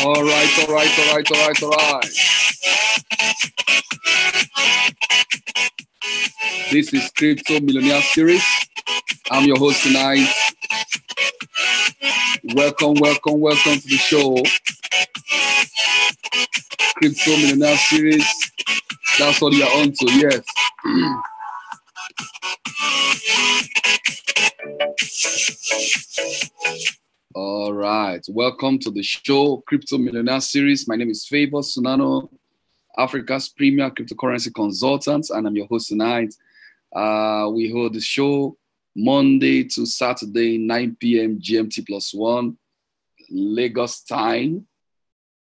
All right. This is Crypto Millionaire Series. I'm your host tonight. Welcome to the show. Crypto Millionaire Series. That's what you're on to, yes. All right. Welcome to the show, Crypto Millionaire Series. My name is Favor Sunano, Africa's premier cryptocurrency consultant, and I'm your host tonight. We hold the show Monday to Saturday, 9 p.m. GMT +1, Lagos time.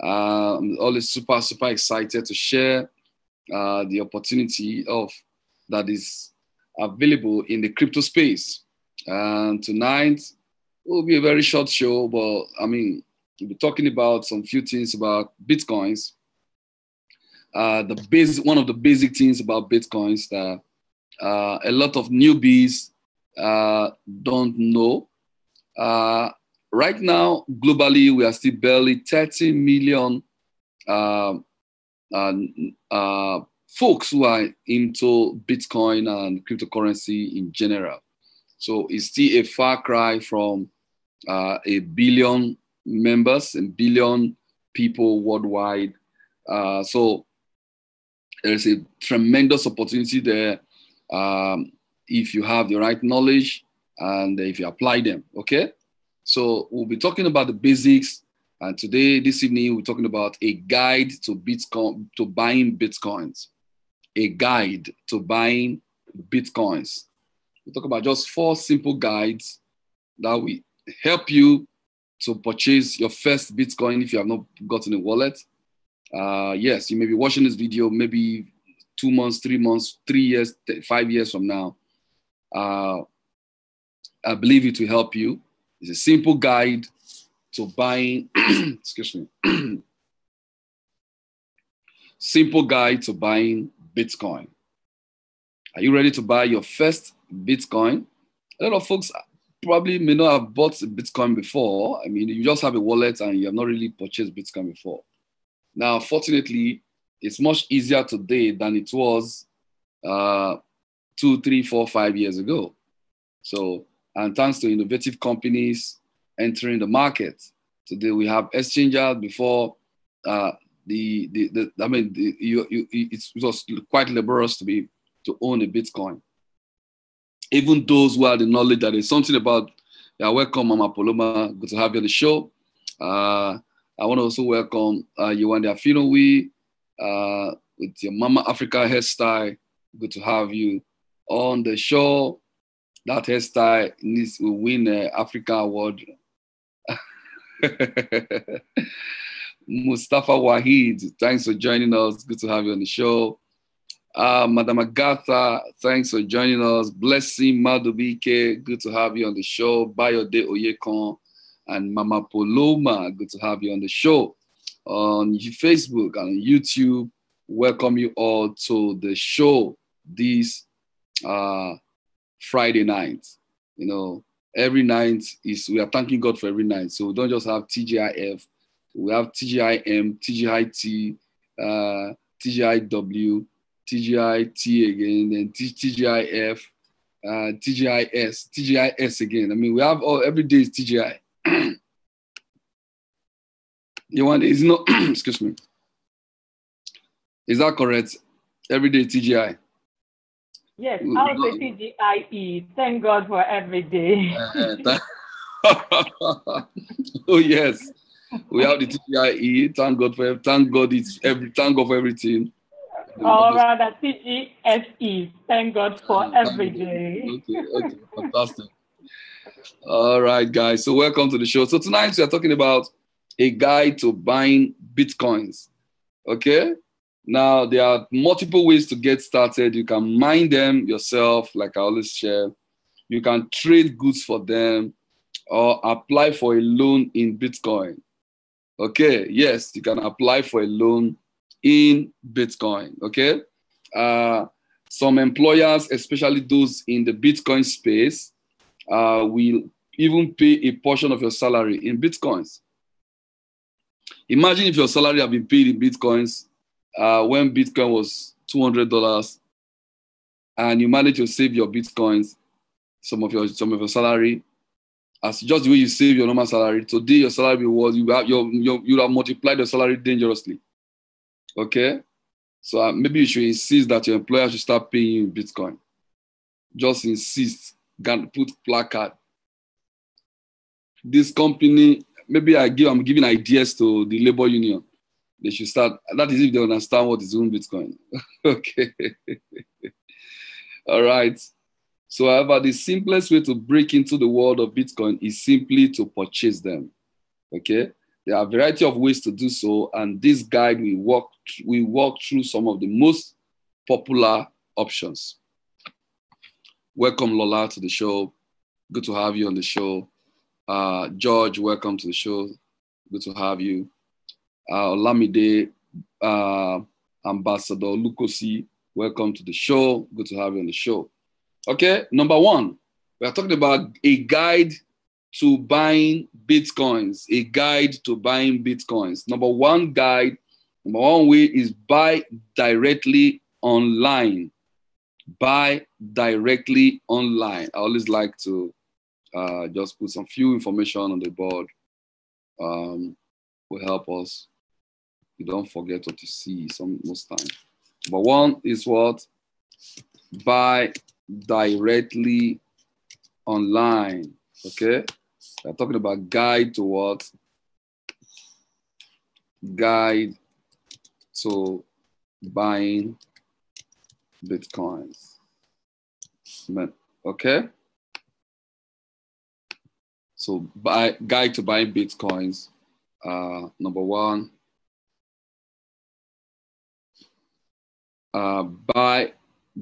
I'm always super excited to share the opportunity that is available in the crypto space. And tonight will be a very short show, but we'll be talking about some few things about Bitcoins. One of the basic things about Bitcoins that a lot of newbies don't know. Right now, globally, we are still barely 30 million folks who are into Bitcoin and cryptocurrency in general. So it's still a far cry from a billion members and billion people worldwide. So there's a tremendous opportunity there if you have the right knowledge and if you apply them, okay? So we'll be talking about the basics, and this evening, we're talking about a guide to Bitcoin, to buying Bitcoins. A guide to buying Bitcoins. We talk about just 4 simple guides that will help you to purchase your first Bitcoin if you have not gotten a wallet. Yes, you may be watching this video maybe 2 months, 3 months, 3 years, 5 years from now. I believe it will help you. It's a simple guide to buying, excuse me, simple guide to buying Bitcoin. Are you ready to buy your first Bitcoin? A lot of folks probably may not have bought Bitcoin before. You just have a wallet and you have not really purchased Bitcoin before. Now, fortunately, it's much easier today than it was 2, 3, 4, 5 years ago. So, and thanks to innovative companies entering the market. Today we have exchanges. Before it was quite laborious to own a Bitcoin. Even those who had the knowledge that there's something about, welcome Mama Paloma, good to have you on the show. I want to also welcome Yewande Afinowi with your Mama Africa hairstyle. Good to have you on the show. That hairstyle needs to win an Africa award. Mustafa Wahid, thanks for joining us. Good to have you on the show. Madam Agatha, thanks for joining us. Blessing Madubike, good to have you on the show. Bayode Oyekon and Mama Paloma, good to have you on the show. On Facebook and YouTube, welcome you all to the show this Friday night. Every night we are thanking God for every night. So we don't just have TGIF, we have TGIM, TGIT, TGIW, TGIT again, then TGIF, TGIS again. We have every day is TGI. Is not, excuse me. Is that correct? Every day TGI. Yes, I would say TGIE. Thank God for every day. Oh yes, we have the TGIE. Thank God for everything. Or rather TGSE. Thank God for every day. Okay, fantastic. All right, guys. So welcome to the show. So tonight we are talking about a guide to buying Bitcoins. Okay. Now, there are multiple ways to get started. You can mine them yourself, like I always share. You can trade goods for them or apply for a loan in Bitcoin. Okay, yes, you can apply for a loan in Bitcoin, okay? Some employers, especially those in the Bitcoin space, will even pay a portion of your salary in Bitcoins. Imagine if your salary had been paid in Bitcoins when Bitcoin was $200 and you managed to save your Bitcoins, some of your salary, as just the way you save your normal salary. Today, your salary was, you have multiplied your salary dangerously. Okay? So maybe you should insist that your employer should start paying you in Bitcoin. Just insist, put placard. This company, maybe I'm giving ideas to the labor union. They should start, that is if they understand what is in Bitcoin. Okay. All right. So, however, the simplest way to break into the world of Bitcoin is simply to purchase them. Okay. There are a variety of ways to do so. And this guide, we walk through some of the most popular options. Welcome, Lola, to the show. Good to have you on the show. George, welcome to the show. Good to have you. Olamide, Ambassador Lukosi, welcome to the show. Good to have you on the show. Okay, number one, we are talking about a guide to buying Bitcoins. A guide to buying Bitcoins. Number one way is buy directly online. Buy directly online. I always like to just put some few information on the board. Will help us. You don't forget what you see most time. Number one is what? Buy directly online. Okay? We're talking about guide to what? Guide to buying Bitcoins. Okay? So guide to buying Bitcoins. Number one, buy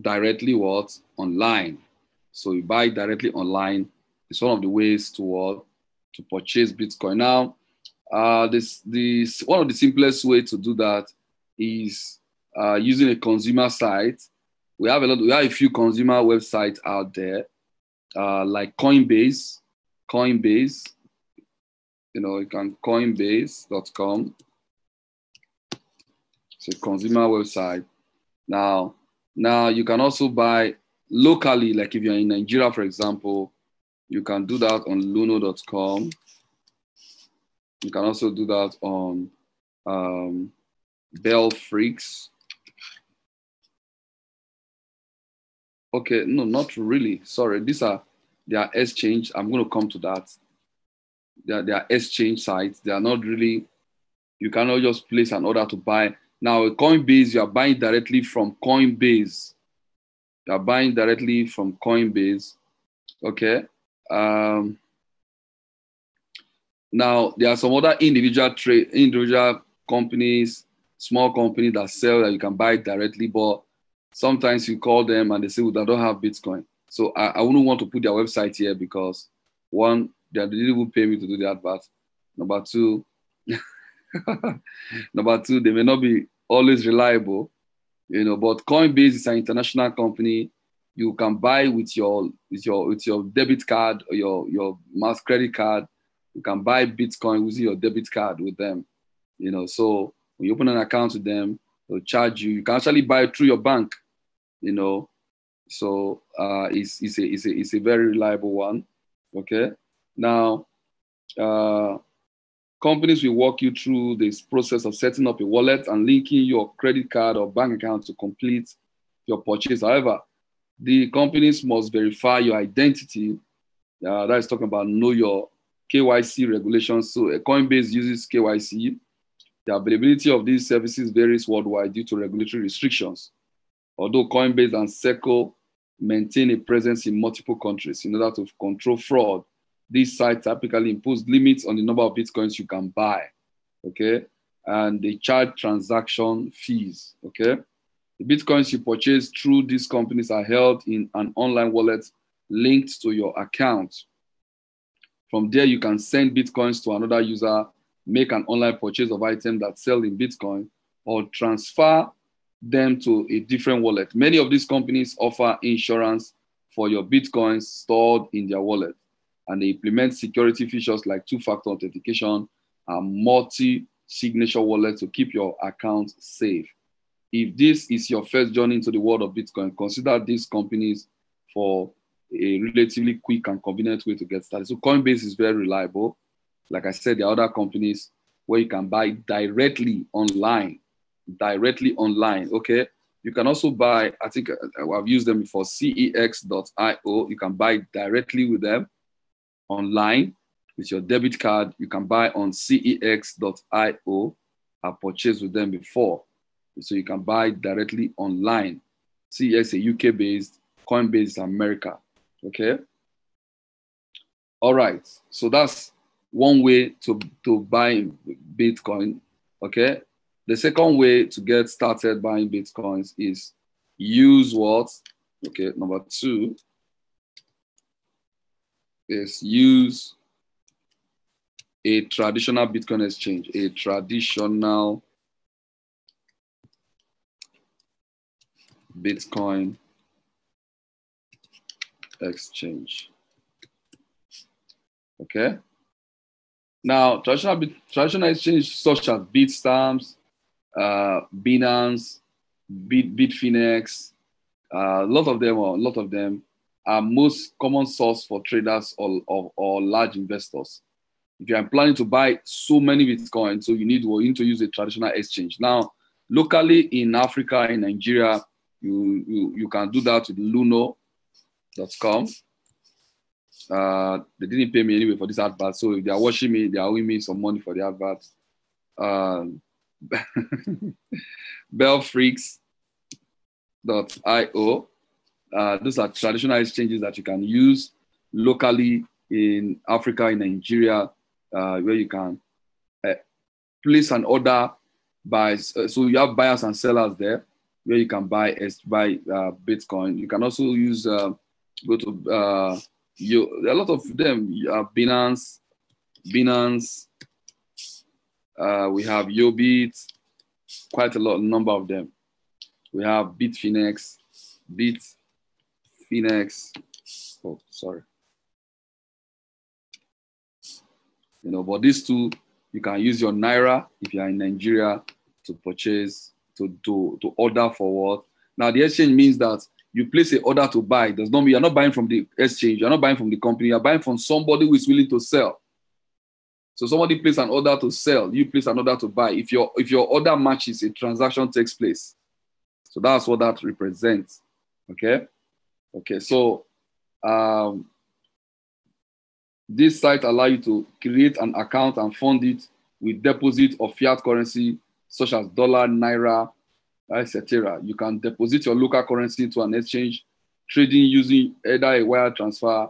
directly what? Online. So you buy directly online. It's one of the ways to purchase Bitcoin. Now, this one of the simplest way to do that is using a consumer site. We have a few consumer websites out there, like Coinbase. You can Coinbase.com. It's a consumer website. Now you can also buy locally, like if you're in Nigeria, for example, you can do that on luno.com. You can also do that on Bellfreaks. Okay, no, not really. Sorry, they are exchange. I'm going to come to that. They are exchange sites. They are not really, you cannot just place an order to buy. Now, Coinbase, you are buying directly from Coinbase. You are buying directly from Coinbase. Okay. Now, there are some other individual companies, small companies that sell that you can buy directly, but sometimes you call them and they say, well, I don't have Bitcoin. So I wouldn't want to put their website here because one, they didn't even pay me to do the advert. Number two, they may not be always reliable, but Coinbase is an international company. You can buy with your debit card or your mass credit card. You can buy Bitcoin using your debit card with them. So when you open an account with them, they'll charge you. You can actually buy through your bank. So it's a very reliable one. Okay. Now, companies will walk you through this process of setting up a wallet and linking your credit card or bank account to complete your purchase. However, the companies must verify your identity. That is talking about know your KYC regulations. So Coinbase uses KYC. The availability of these services varies worldwide due to regulatory restrictions. Although Coinbase and Circle maintain a presence in multiple countries in order to control fraud, these sites typically impose limits on the number of Bitcoins you can buy, okay? And they charge transaction fees, okay? The Bitcoins you purchase through these companies are held in an online wallet linked to your account. From there, you can send Bitcoins to another user, make an online purchase of items that sell in Bitcoin, or transfer them to a different wallet. Many of these companies offer insurance for your Bitcoins stored in their wallet. and they implement security features like two-factor authentication and multi-signature wallet to keep your account safe. If this is your first journey into the world of Bitcoin, consider these companies for a relatively quick and convenient way to get started. So Coinbase is very reliable. Like I said, there are other companies where you can buy directly online. Okay? You can also buy, I think I've used them before, cex.io. You can buy directly with them online with your debit card. You can buy on cex.io. I've purchased with them before. So you can buy directly online. CEX is UK based, Coinbase is America. Okay. All right. So that's one way to buy Bitcoin. Okay. The second way to get started buying Bitcoins is use what? Okay. Number 2 is use a traditional Bitcoin exchange, a traditional Bitcoin exchange. Okay. Now, traditional exchange such as Bitstamps, Binance, Bitfinex, a lot of them are most common source for traders or large investors. If you are planning to buy so many Bitcoin, so you need to use a traditional exchange. Now, locally in Africa, in Nigeria, you can do that with luno.com. They didn't pay me anyway for this advert, so if they are watching me, they are owing me some money for the advert. Bellfreaks.io. Those are traditional exchanges that you can use locally in Africa, in Nigeria, where you can place an order by. So you have buyers and sellers there, where you can buy Bitcoin. You can also use go to a lot of them. Binance. We have Yobit, quite a number of them. We have Bitfinex. Oh, sorry. But these two, you can use your Naira if you are in Nigeria to purchase, to order for what. Now, the exchange means that you place an order to buy. Does not mean you're not buying from the exchange, you're not buying from the company, you're buying from somebody who is willing to sell. So somebody place an order to sell, you place an order to buy. If your order matches, a transaction takes place. So that's what that represents. Okay. So this site allows you to create an account and fund it with deposit of fiat currency such as dollar, naira, etc. You can deposit your local currency to an exchange, trading using either a wire transfer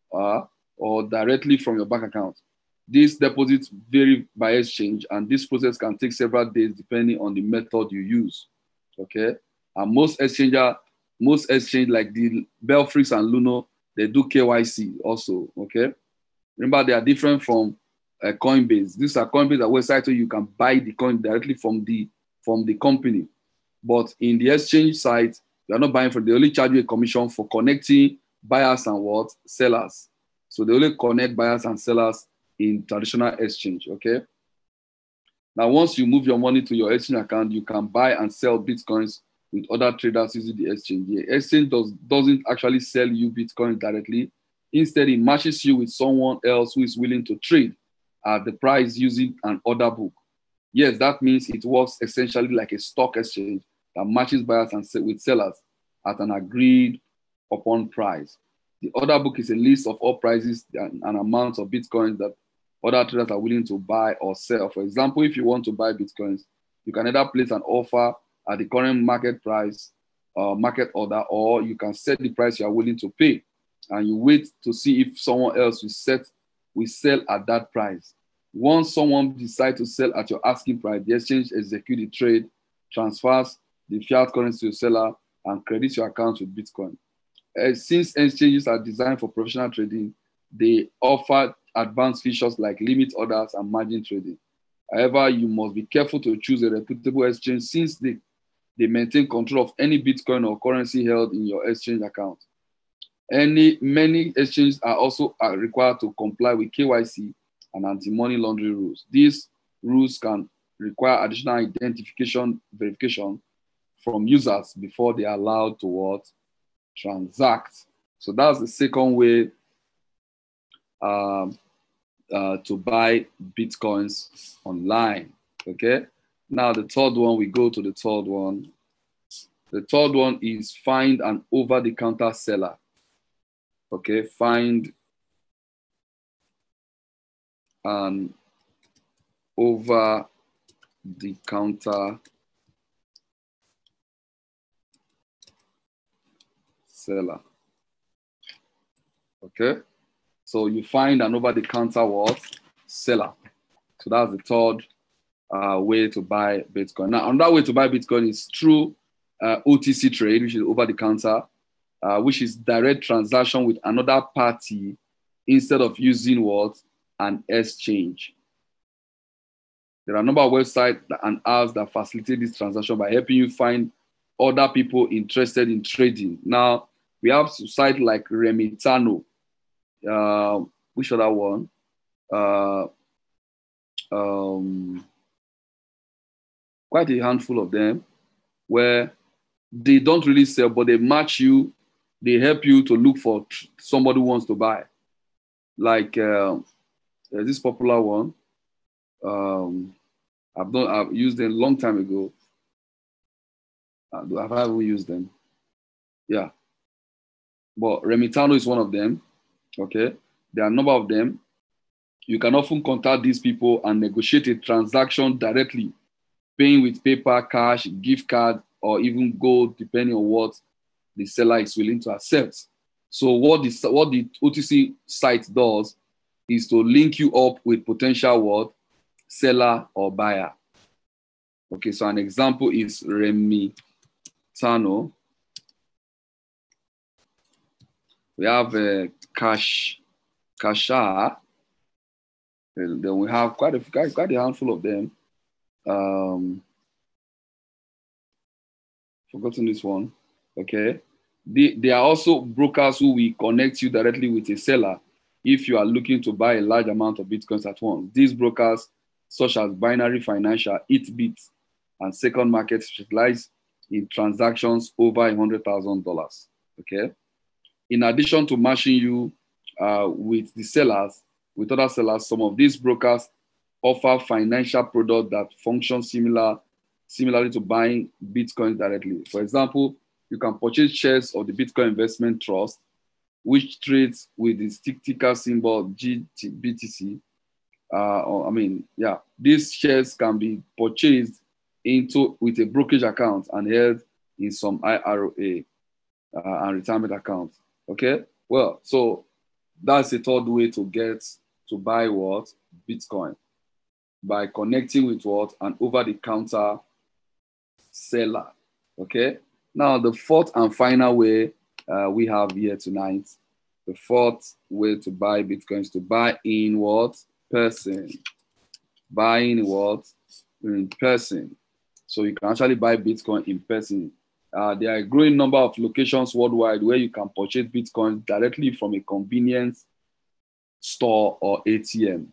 or directly from your bank account. These deposits vary by exchange, and this process can take several days depending on the method you use. Okay, and most exchange like the Bellfreaks and Luno, they do KYC also. Okay, remember they are different from Coinbase. These are Coinbase, a website where you can buy the coin directly from the company. But in the exchange site, you are not buying from. They only charge you a commission for connecting buyers and sellers. So they only connect buyers and sellers in traditional exchange. Okay. Now, once you move your money to your exchange account, you can buy and sell Bitcoins with other traders using the exchange. The exchange doesn't actually sell you Bitcoin directly. Instead, it matches you with someone else who is willing to trade at the price using an order book. Yes, that means it works essentially like a stock exchange that matches buyers with sellers at an agreed upon price. The order book is a list of all prices and amounts of Bitcoins that other traders are willing to buy or sell. For example, if you want to buy Bitcoins, you can either place an offer at the current market price, market order, or you can set the price you are willing to pay, and you wait to see if someone else will sell at that price. Once someone decides to sell at your asking price, the exchange executes the trade, transfers the fiat currency to your seller, and credits your account with Bitcoin. Since exchanges are designed for professional trading, they offer advanced features like limit orders and margin trading. However, you must be careful to choose a reputable exchange since they maintain control of any Bitcoin or currency held in your exchange account. Many exchanges are also required to comply with KYC and anti-money laundering rules. These rules can require additional identification verification from users before they are allowed to what? Transact. So that's the second way to buy Bitcoins online. Okay. Now the third one, we go to the third one. The third one is find an over-the-counter seller. Okay, find an over-the-counter seller. Okay, so you find an over-the-counter what? Seller. So that's the third way to buy Bitcoin. Now, another way to buy Bitcoin is through OTC trade, which is over-the-counter, which is direct transaction with another party instead of using what? An exchange. There are a number of websites and apps that facilitate this transaction by helping you find other people interested in trading. Now, we have sites like Remitano. Which other one? Quite a handful of them where they don't really sell, but they match you. They help you to look for somebody who wants to buy. Like this popular one. I've used them a long time ago. Have I ever used them? Yeah. But Remitano is one of them. Okay. There are a number of them. You can often contact these people and negotiate a transaction directly, paying with paper, cash, gift card, or even gold, depending on what the seller is willing to accept. So what the OTC site does is to link you up with potential what? Seller or buyer. Okay, so an example is Remitano. We have Kasha. Then we have quite a handful of them. Forgotten this one. Okay. They are also brokers who will connect you directly with a seller if you are looking to buy a large amount of Bitcoins at once. These brokers, such as Binary Financial, EatBit, and Second Market, specialize in transactions over $100,000. Okay. In addition to matching you with other sellers, some of these brokers offer financial products that function similarly to buying Bitcoin directly. For example, you can purchase shares of the Bitcoin Investment Trust, which trades with the ticker symbol BTC. These shares can be purchased with a brokerage account and held in some IRA and retirement accounts. Okay, well, so that's the third way to buy what? Bitcoin, by connecting with what? An over-the-counter seller. Okay, now the fourth and final way we have here tonight, the fourth way to buy Bitcoin is to buy in what? Person. Buying what? In person. So you can actually buy Bitcoin in person. There are a growing number of locations worldwide where you can purchase Bitcoin directly from a convenience store or ATM.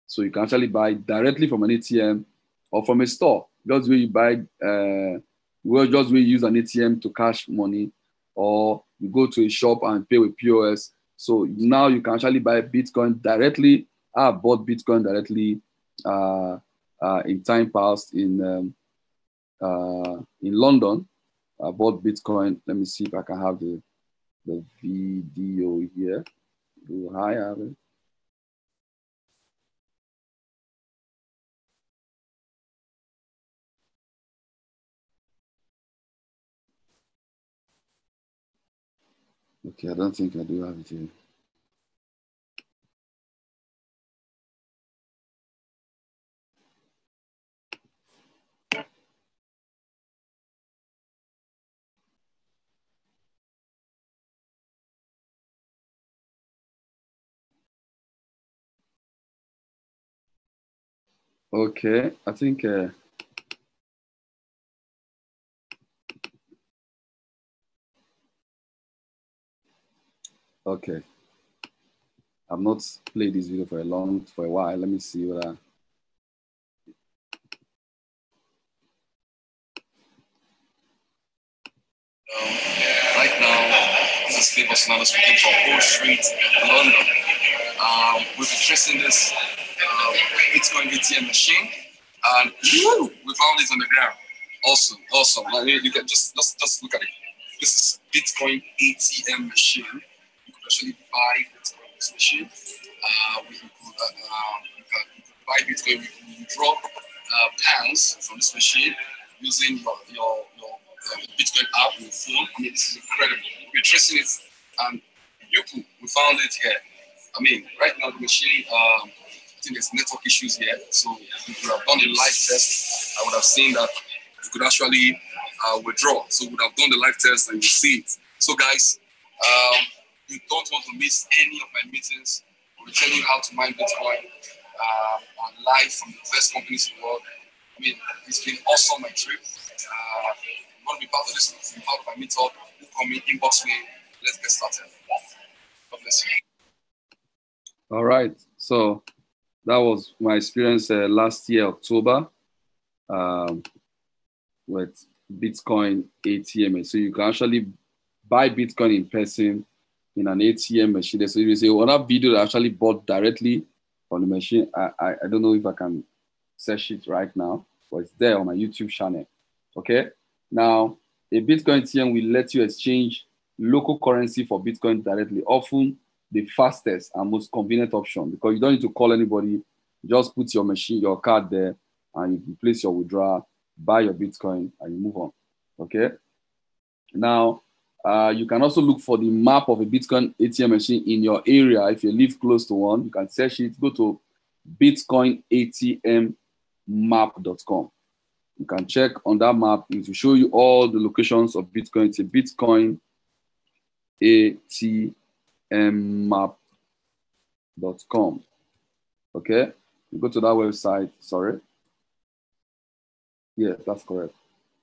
So you can actually buy directly from an ATM or from a store. Just where you buy, just where you use an ATM to cash money, or you go to a shop and pay with POS. So now you can actually buy Bitcoin directly. I bought Bitcoin directly in time past in London. I bought Bitcoin. Let me see if I can have the video here. Do I have it? Okay, I don't think I do have it here. Okay, I think Okay. I've not played this video for a while. Let me see what right now, this is Steve Osnano speaking from Wall Street, London. We'll be tracing this Bitcoin ATM machine, and we found it on the ground. Awesome. You can just look at it. This is Bitcoin ATM machine. You could actually buy Bitcoin on this machine. You could buy Bitcoin. You can withdraw pounds from this machine using your Bitcoin app on your phone. I mean, this is incredible. We're tracing it, and we found it here. I mean, right now the machine, I think there's network issues here. So if we could have done a live test, I would have seen that you could actually withdraw. So we would have done the live test and you see it. So guys, you don't want to miss any of my meetings. We'll tell you how to mine Bitcoin on live from the best companies in the world. I mean, it's been awesome, my trip. You want to be part of this, be part of my meetup, call me, inbox me. Let's get started. God bless you. All right. So that was my experience last year, October, with Bitcoin ATM. So you can actually buy Bitcoin in person in an ATM machine. So you say, well, that video that I actually bought directly from the machine, I don't know if I can search it right now, but it's there on my YouTube channel. Okay. Now, a Bitcoin ATM will let you exchange local currency for Bitcoin directly, often the fastest and most convenient option, because you don't need to call anybody. Just put your machine, your card there, and you can place your withdrawal, buy your Bitcoin, and you move on. Okay. Now, you can also look for the map of a Bitcoin ATM machine in your area. If you live close to one, you can search it. Go to bitcoinatmmap.com. You can check on that map. It will show you all the locations of Bitcoin. It's a Bitcoin atmmap.com. Okay, you go to that website. Sorry. Yeah, that's correct.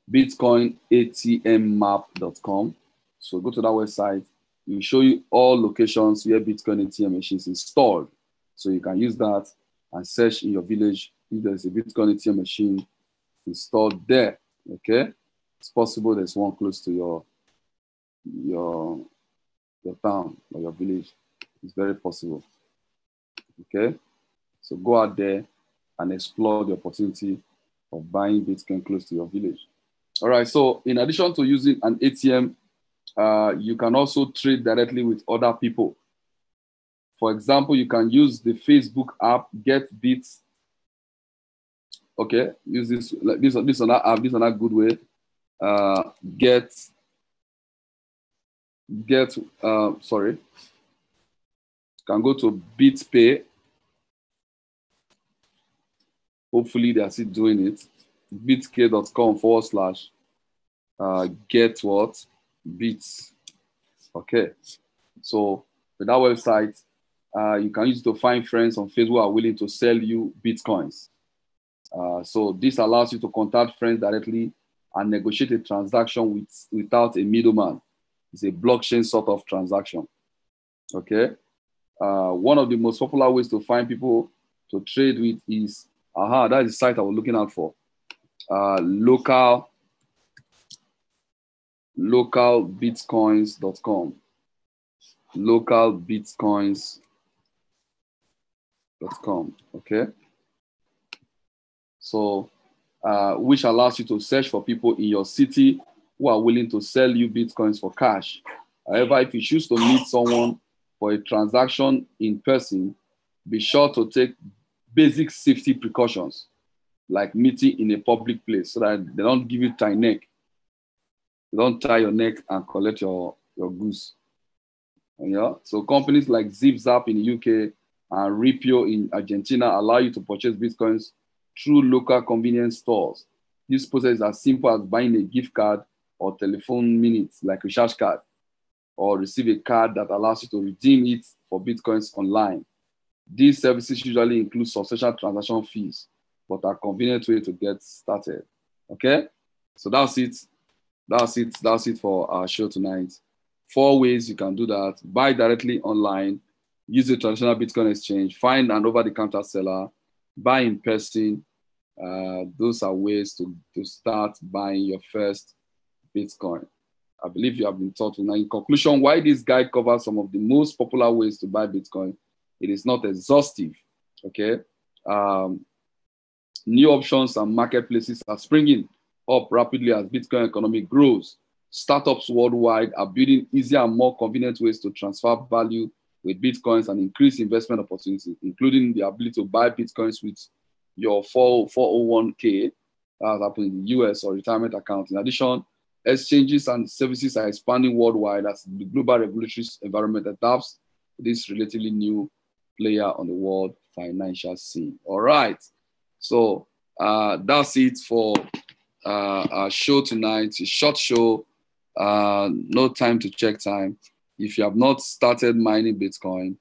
Bitcoinatmmap.com. So go to that website. It will show you all locations where Bitcoin ATM machines installed. So you can use that and search in your village if there's a Bitcoin ATM machine installed there. Okay, it's possible there's one close to your town or your village. It's very possible. Okay, so go out there and explore the opportunity of buying Bitcoin close to your village. All right, so in addition to using an ATM, you can also trade directly with other people. For example, you can use the Facebook app GetBits. Okay, use this on that app. This on that good way. Sorry. Can go to BitPay. Hopefully they are still doing it. bitk.com/get what bits. Okay, so with that website, you can use it to find friends on Facebook who are willing to sell you Bitcoins. So this allows you to contact friends directly and negotiate a transaction without a middleman. It's a blockchain sort of transaction. Okay. One of the most popular ways to find people to trade with is, that is the site I was looking out for. Localbitcoins.com. Localbitcoins.com. Okay. So, which allows you to search for people in your city who are willing to sell you Bitcoins for cash. However, if you choose to meet someone for a transaction in person, be sure to take basic safety precautions, like meeting in a public place, so that they don't give you tie neck. They don't tie your neck and collect your goods. Yeah. So companies like ZipZap in the UK and Ripio in Argentina allow you to purchase Bitcoins through local convenience stores. This process is as simple as buying a gift card or telephone minutes, like a recharge card, or receive a card that allows you to redeem it for Bitcoins online. These services usually include substantial transaction fees, but are a convenient way to get started. Okay, so that's it. That's it for our show tonight. 4 ways you can do that. Buy directly online, use the traditional Bitcoin exchange, find an over-the-counter seller, buy in person. Those are ways to start buying your first Bitcoin. I believe you have been taught. Now, in conclusion, why this guide covers some of the most popular ways to buy Bitcoin, it is not exhaustive, okay? New options and marketplaces are springing up rapidly as Bitcoin economy grows. Startups worldwide are building easier and more convenient ways to transfer value with Bitcoins and increase investment opportunities, including the ability to buy Bitcoins with your 401k, that happens in the US, or retirement account. In addition, exchanges and services are expanding worldwide as the global regulatory environment adapts to this relatively new player on the world financial scene. All right. So that's it for our show tonight. It's a short show, no time to check time. If you have not started mining Bitcoin,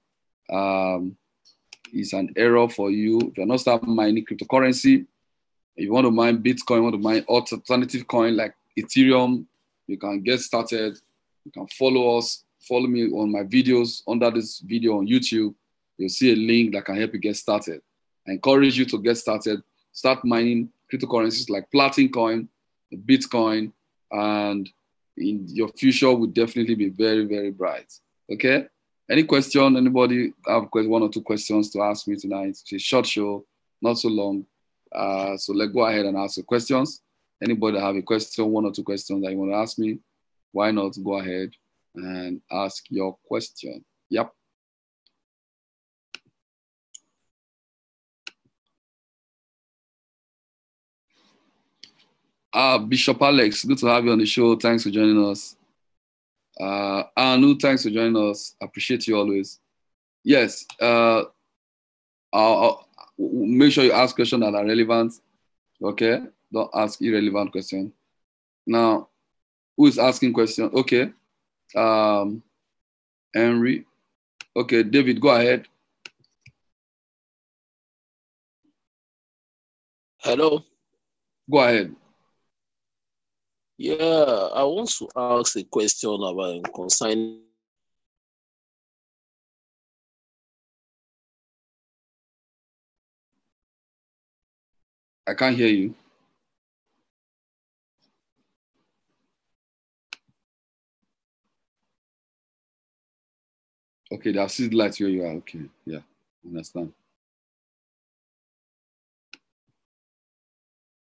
it's an error for you. If you're not starting mining cryptocurrency, if you want to mine Bitcoin, you want to mine alternative coin like Ethereum, you can get started. You can follow us, follow me on my videos. Under this video on YouTube, you'll see a link that can help you get started. I encourage you to get started. Start mining cryptocurrencies like Platin coin, Bitcoin, and in your future will definitely be very, very bright. Okay? Any question? Anybody have 1 or 2 questions to ask me tonight? It's a short show, not so long. So let's go ahead and ask the questions. Anybody have a question, 1 or 2 questions that you want to ask me? Why not go ahead and ask your question? Yep. Bishop Alex, good to have you on the show. Thanks for joining us. Anu, thanks for joining us. Appreciate you always. Yes. I'll make sure you ask questions that are relevant. Okay. Don't ask irrelevant questions. Now, who is asking questions? Okay. Henry. Okay, David, go ahead. Hello. Go ahead. Yeah, I want to ask a question about concerning. I can't hear you. Okay, there are city lights where you are. Okay, yeah, understand.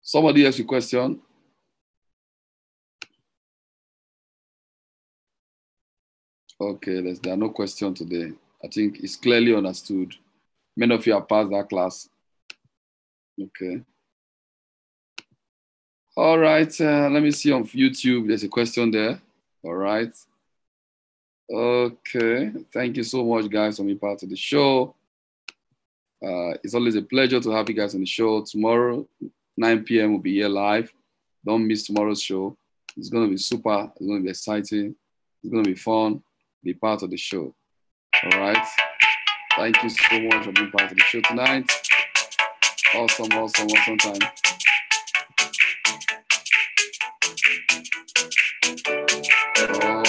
Somebody else with question? Okay, there are no questions today. I think it's clearly understood. Many of you have passed that class. Okay. All right, let me see on YouTube. There's a question there. All right. Okay, thank you so much, guys, for being part of the show. It's always a pleasure to have you guys on the show. Tomorrow, 9 p.m. will be here live. Don't miss tomorrow's show. It's going to be super. It's going to be exciting. It's going to be fun. Be part of the show. All right. Thank you so much for being part of the show tonight. Awesome time.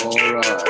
All right.